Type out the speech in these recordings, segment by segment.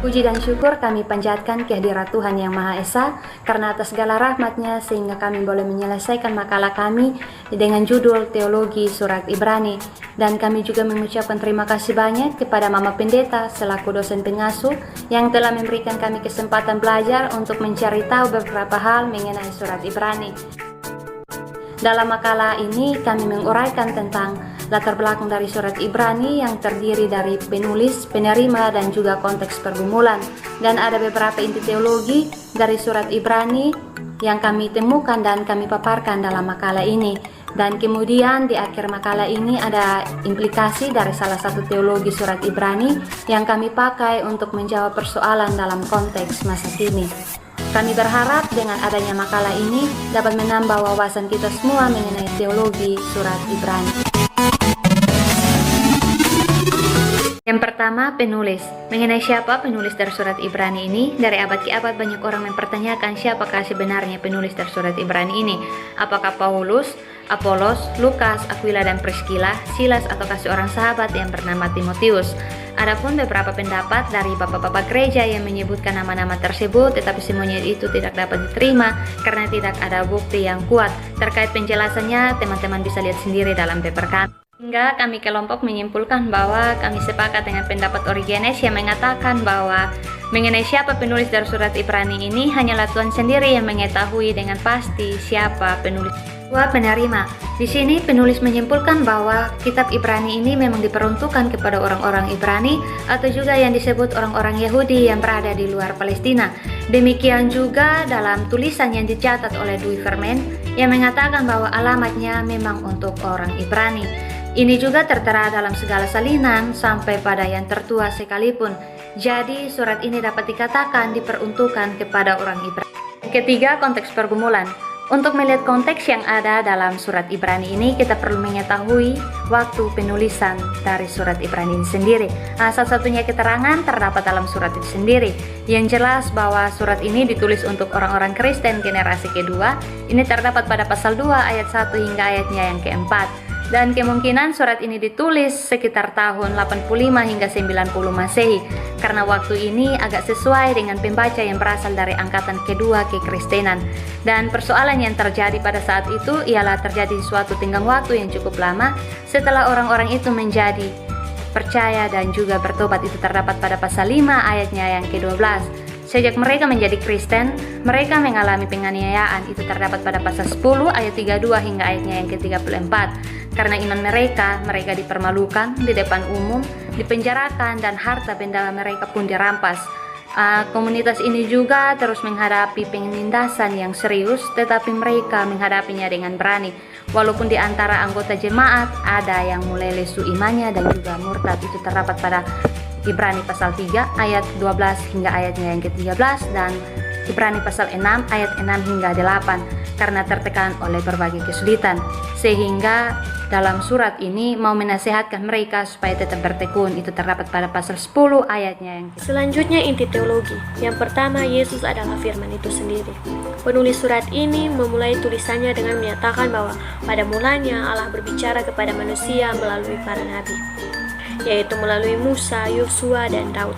Puji dan syukur kami panjatkan kehadirat Tuhan Yang Maha Esa karena atas segala rahmat-Nya sehingga kami boleh menyelesaikan makalah kami dengan judul Teologi Surat Ibrani. Dan kami juga mengucapkan terima kasih banyak kepada Mama Pendeta selaku dosen pengasuh yang telah memberikan kami kesempatan belajar untuk mencari tahu beberapa hal mengenai Surat Ibrani. Dalam makalah ini kami menguraikan tentang latar belakang dari surat Ibrani yang terdiri dari penulis, penerima, dan juga konteks pergumulan. Dan ada beberapa inti teologi dari surat Ibrani yang kami temukan dan kami paparkan dalam makalah ini. Dan kemudian di akhir makalah ini ada implikasi dari salah satu teologi surat Ibrani yang kami pakai untuk menjawab persoalan dalam konteks masa kini. Kami berharap dengan adanya makalah ini dapat menambah wawasan kita semua mengenai teologi surat Ibrani. Yang pertama, penulis. Mengenai siapa penulis dari surat Ibrani ini? Dari abad ke abad banyak orang mempertanyakan siapakah sebenarnya penulis dari surat Ibrani ini. Apakah Paulus, Apolos, Lukas, Aquila dan Priscilla, Silas, ataukah seorang sahabat yang bernama Timotius? Adapun beberapa pendapat dari bapak-bapak gereja yang menyebutkan nama-nama tersebut, tetapi semuanya itu tidak dapat diterima karena tidak ada bukti yang kuat. Terkait penjelasannya, teman-teman bisa lihat sendiri dalam paper kami. Hingga kami kelompok menyimpulkan bahwa kami sepakat dengan pendapat Origenes yang mengatakan bahwa mengenai siapa penulis dari surat Ibrani ini hanyalah Tuhan sendiri yang mengetahui dengan pasti siapa penulis. Dua, penerima. Di sini penulis menyimpulkan bahwa kitab Ibrani ini memang diperuntukkan kepada orang-orang Ibrani atau juga yang disebut orang-orang Yahudi yang berada di luar Palestina. Demikian juga dalam tulisan yang dicatat oleh Louis Vermen yang mengatakan bahwa alamatnya memang untuk orang Ibrani. Ini juga tertera dalam segala salinan sampai pada yang tertua sekalipun. Jadi surat ini dapat dikatakan diperuntukkan kepada orang Ibrani. Ketiga, konteks pergumulan. Untuk melihat konteks yang ada dalam surat Ibrani ini, kita perlu mengetahui waktu penulisan dari surat Ibrani ini sendiri. Salah satunya keterangan terdapat dalam surat itu sendiri. Yang jelas bahwa surat ini ditulis untuk orang-orang Kristen generasi kedua. Ini terdapat pada pasal 2 ayat 1 hingga ayatnya yang keempat. Dan kemungkinan surat ini ditulis sekitar tahun 85 hingga 90 Masehi karena waktu ini agak sesuai dengan pembaca yang berasal dari angkatan kedua kekristenan. Dan persoalan yang terjadi pada saat itu ialah terjadi suatu tenggang waktu yang cukup lama setelah orang-orang itu menjadi percaya dan juga bertobat. Itu terdapat pada pasal 5 ayatnya yang ke-12. Sejak mereka menjadi Kristen, mereka mengalami penganiayaan. Itu terdapat pada pasal 10 ayat 32 hingga ayatnya yang ke-34. Karena iman mereka dipermalukan di depan umum, dipenjarakan, dan harta benda mereka pun dirampas. Komunitas ini juga terus menghadapi penindasan yang serius, tetapi mereka menghadapinya dengan berani. Walaupun di antara anggota jemaat ada yang mulai lesu imannya dan juga murtad. Itu terdapat pada Ibrani pasal 3 ayat 12 hingga ayatnya yang ke-13 dan Ibrani pasal 6 ayat 6 hingga 8 karena tertekan oleh berbagai kesulitan. Sehingga dalam surat ini mau menasehatkan mereka supaya tetap bertekun. Itu terdapat pada pasal 10 ayatnya yang Selanjutnya inti teologi. Yang pertama, Yesus adalah firman itu sendiri. Penulis surat ini memulai tulisannya dengan menyatakan bahwa pada mulanya Allah berbicara kepada manusia melalui para nabi, yaitu melalui Musa, Yosua, dan Daud.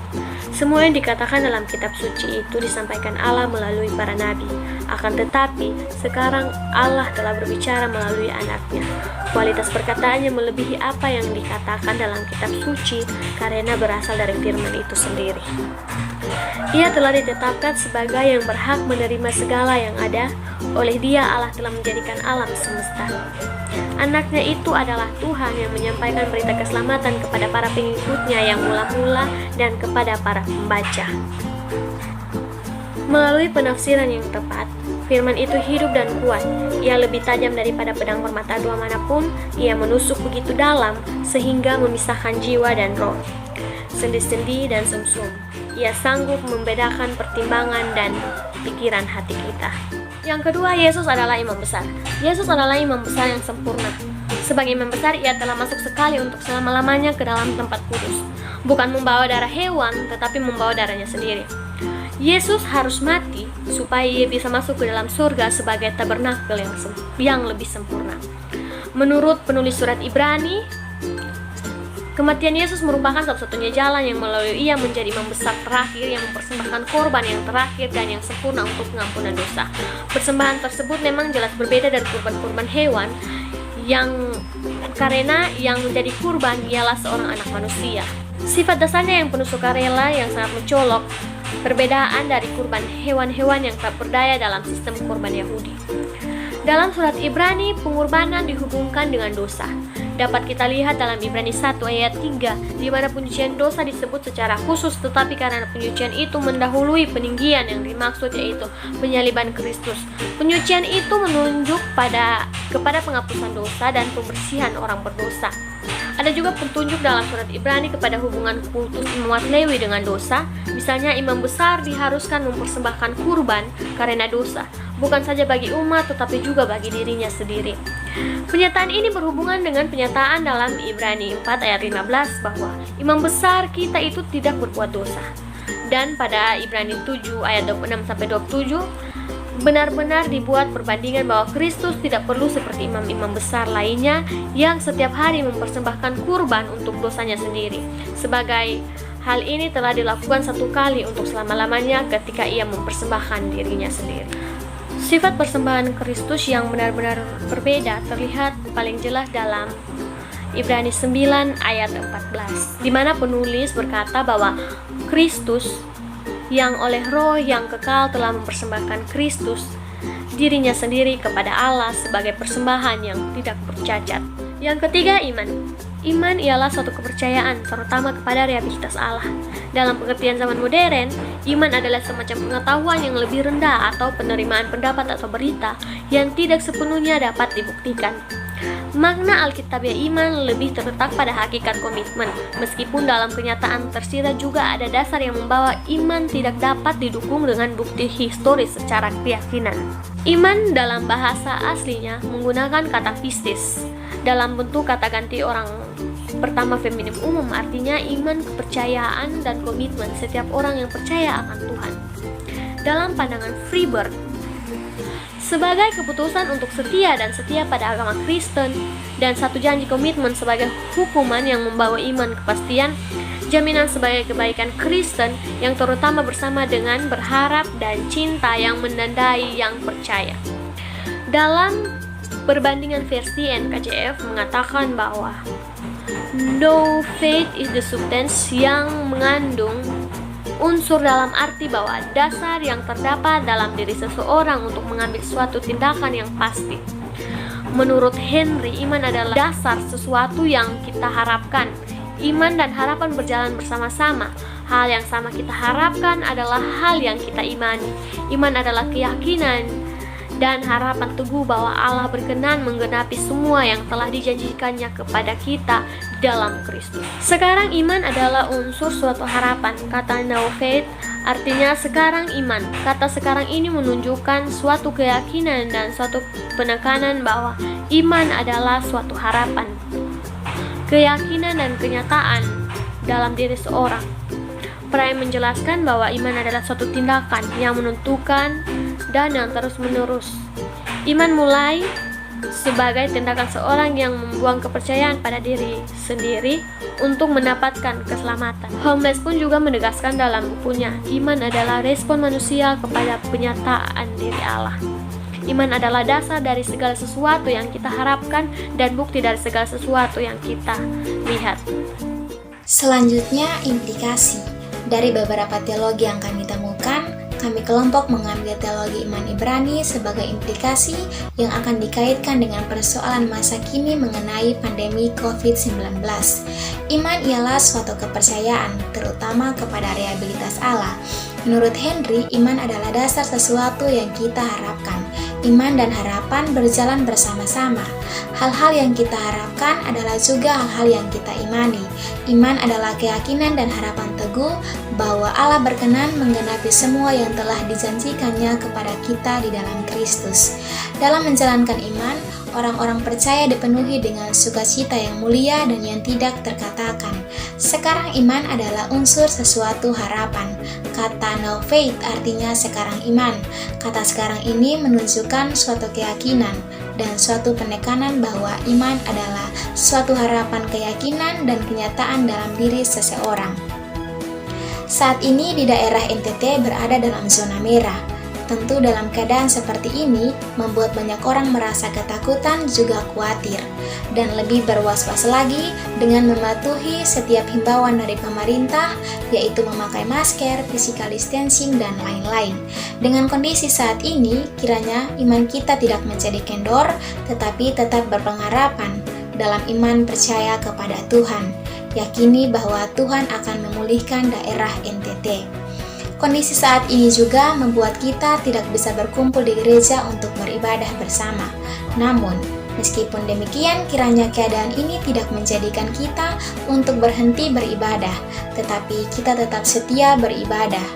Semua yang dikatakan dalam kitab suci itu disampaikan Allah melalui para nabi. Akan tetapi, sekarang Allah telah berbicara melalui anaknya. Kualitas perkataannya melebihi apa yang dikatakan dalam kitab suci karena berasal dari firman itu sendiri. Ia telah ditetapkan sebagai yang berhak menerima segala yang ada. Oleh Dia Allah telah menjadikan alam semesta. Anaknya itu adalah Tuhan yang menyampaikan berita keselamatan kepada para pengikutnya yang mula-mula dan kepada para pembaca. Melalui penafsiran yang tepat, firman itu hidup dan kuat. Ia lebih tajam daripada pedang bermata dua manapun. Ia menusuk begitu dalam sehingga memisahkan jiwa dan roh, sendi-sendi dan sumsum. Ia sanggup membedakan pertimbangan dan pikiran hati kita. Yang kedua, Yesus adalah imam besar. Yesus adalah imam besar yang sempurna. Sebagai imam besar, ia telah masuk sekali untuk selama-lamanya ke dalam tempat kudus. Bukan membawa darah hewan, tetapi membawa darahnya sendiri. Yesus harus mati supaya ia bisa masuk ke dalam surga sebagai tabernakel yang lebih sempurna. Menurut penulis surat Ibrani, Kematian Yesus merupakan satu-satunya jalan yang melalui Ia menjadi imam besar terakhir yang mempersembahkan korban yang terakhir dan yang sempurna untuk pengampunan dosa. Persembahan tersebut memang jelas berbeda dari kurban-kurban hewan karena yang menjadi kurban ialah seorang anak manusia. Sifat dasarnya yang penuh sukarela yang sangat mencolok, perbedaan dari kurban hewan-hewan yang tak berdaya dalam sistem kurban Yahudi. Dalam surat Ibrani, pengorbanan dihubungkan dengan dosa. Dapat kita lihat dalam Ibrani 1 ayat 3, di mana penyucian dosa disebut secara khusus, tetapi karena penyucian itu mendahului peninggian yang dimaksud, yaitu penyaliban Kristus. Penyucian itu menunjuk kepada penghapusan dosa dan pembersihan orang berdosa. Ada juga petunjuk dalam surat Ibrani kepada hubungan kultus imamat Lewi dengan dosa. Misalnya, imam besar diharuskan mempersembahkan kurban karena dosa, bukan saja bagi umat tetapi juga bagi dirinya sendiri. Pernyataan ini berhubungan dengan pernyataan dalam Ibrani 4 ayat 15 bahwa imam besar kita itu tidak berbuat dosa. Dan pada Ibrani 7 ayat 26-27 benar-benar dibuat perbandingan bahwa Kristus tidak perlu seperti imam-imam besar lainnya yang setiap hari mempersembahkan kurban untuk dosanya sendiri. Sebagai hal ini telah dilakukan satu kali untuk selama-lamanya ketika ia mempersembahkan dirinya sendiri. Sifat persembahan Kristus yang benar-benar berbeda terlihat paling jelas dalam Ibrani 9 ayat 14, di mana penulis berkata bahwa Kristus yang oleh roh yang kekal telah mempersembahkan Kristus dirinya sendiri kepada Allah sebagai persembahan yang tidak bercacat. Yang ketiga, iman. Iman ialah suatu kepercayaan, terutama kepada realitas Allah. Dalam pengertian zaman modern, iman adalah semacam pengetahuan yang lebih rendah atau penerimaan pendapat atau berita yang tidak sepenuhnya dapat dibuktikan. Makna Alkitabiah iman lebih terletak pada hakikat komitmen, meskipun dalam kenyataan tersirat juga ada dasar yang membawa iman tidak dapat didukung dengan bukti historis secara keyakinan. Iman dalam bahasa aslinya menggunakan kata pistis dalam bentuk kata ganti orang pertama feminim umum, artinya iman, kepercayaan, dan komitmen setiap orang yang percaya akan Tuhan. Dalam pandangan Freeburg, sebagai keputusan untuk setia dan setia pada agama Kristen dan satu janji komitmen sebagai hukuman yang membawa iman kepastian, jaminan sebagai kebaikan Kristen yang terutama bersama dengan berharap dan cinta yang menandai yang percaya. Dalam perbandingan versi NKJV mengatakan bahwa no faith is the substance yang mengandung unsur dalam arti bahwa dasar yang terdapat dalam diri seseorang untuk mengambil suatu tindakan yang pasti. Menurut Henry, iman adalah dasar sesuatu yang kita harapkan. Iman dan harapan berjalan bersama-sama. Hal yang sama kita harapkan adalah hal yang kita imani. Iman adalah keyakinan dan harapan teguh bahwa Allah berkenan menggenapi semua yang telah dijanjikannya kepada kita dalam Kristus. Sekarang iman adalah unsur suatu harapan. Kata now faith artinya sekarang iman. Kata sekarang ini menunjukkan suatu keyakinan dan suatu penekanan bahwa iman adalah suatu harapan, keyakinan dan kenyataan dalam diri seorang. Pray menjelaskan bahwa iman adalah suatu tindakan yang menentukan dan yang terus-menerus. Iman mulai sebagai tindakan seorang yang membuang kepercayaan pada diri sendiri untuk mendapatkan keselamatan. Holmes pun juga menegaskan dalam bukunya, iman adalah respon manusia kepada penyataan diri Allah. Iman adalah dasar dari segala sesuatu yang kita harapkan dan bukti dari segala sesuatu yang kita lihat. Selanjutnya, implikasi. Dari beberapa teologi yang kami temukan, kami kelompok mengambil teologi iman Ibrani sebagai implikasi yang akan dikaitkan dengan persoalan masa kini mengenai pandemi COVID-19. Iman ialah suatu kepercayaan, terutama kepada realitas Allah. Menurut Henry, iman adalah dasar sesuatu yang kita harapkan. Iman dan harapan berjalan bersama-sama. Hal-hal yang kita harapkan adalah juga hal-hal yang kita imani. Iman adalah keyakinan dan harapan teguh bahwa Allah berkenan menggenapi semua yang telah dijanjikannya kepada kita di dalam Kristus. Dalam menjalankan iman, orang-orang percaya dipenuhi dengan sukacita yang mulia dan yang tidak terkatakan. Sekarang iman adalah unsur sesuatu harapan. Kata now faith artinya sekarang iman. Kata sekarang ini menunjukkan suatu keyakinan dan suatu penekanan bahwa iman adalah suatu harapan, keyakinan, dan kenyataan dalam diri seseorang. Saat ini di daerah NTT berada dalam zona merah. Tentu dalam keadaan seperti ini membuat banyak orang merasa ketakutan juga khawatir dan lebih berwas-was lagi dengan mematuhi setiap himbauan dari pemerintah, yaitu memakai masker, physical distancing, dan lain-lain. Dengan kondisi saat ini, kiranya iman kita tidak menjadi kendor, tetapi tetap berpengharapan dalam iman percaya kepada Tuhan. Yakini bahwa Tuhan akan memulihkan daerah NTT. Kondisi saat ini juga membuat kita tidak bisa berkumpul di gereja untuk beribadah bersama. Namun, meskipun demikian, kiranya keadaan ini tidak menjadikan kita untuk berhenti beribadah, tetapi kita tetap setia beribadah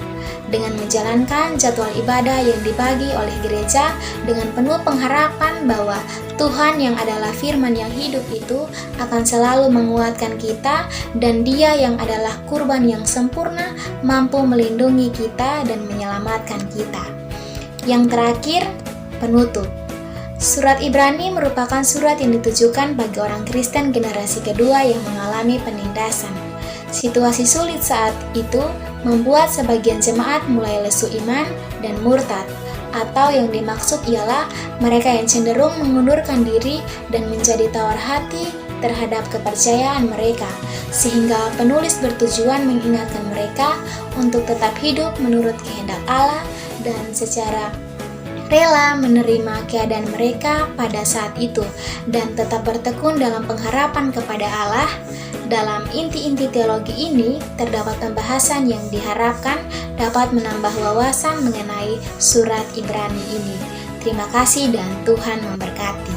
dengan menjalankan jadwal ibadah yang dibagi oleh gereja dengan penuh pengharapan bahwa Tuhan yang adalah firman yang hidup itu akan selalu menguatkan kita, dan Dia yang adalah kurban yang sempurna mampu melindungi kita dan menyelamatkan kita. Yang terakhir, penutup. Surat Ibrani merupakan surat yang ditujukan bagi orang Kristen generasi kedua yang mengalami penindasan. Situasi sulit saat itu membuat sebagian jemaat mulai lesu iman dan murtad, atau yang dimaksud ialah mereka yang cenderung mengundurkan diri dan menjadi tawar hati terhadap kepercayaan mereka, sehingga penulis bertujuan mengingatkan mereka untuk tetap hidup menurut kehendak Allah dan secara rela menerima keadaan mereka pada saat itu dan tetap bertekun dalam pengharapan kepada Allah. Dalam inti-inti teologi ini terdapat pembahasan yang diharapkan dapat menambah wawasan mengenai surat Ibrani ini. Terima kasih dan Tuhan memberkati.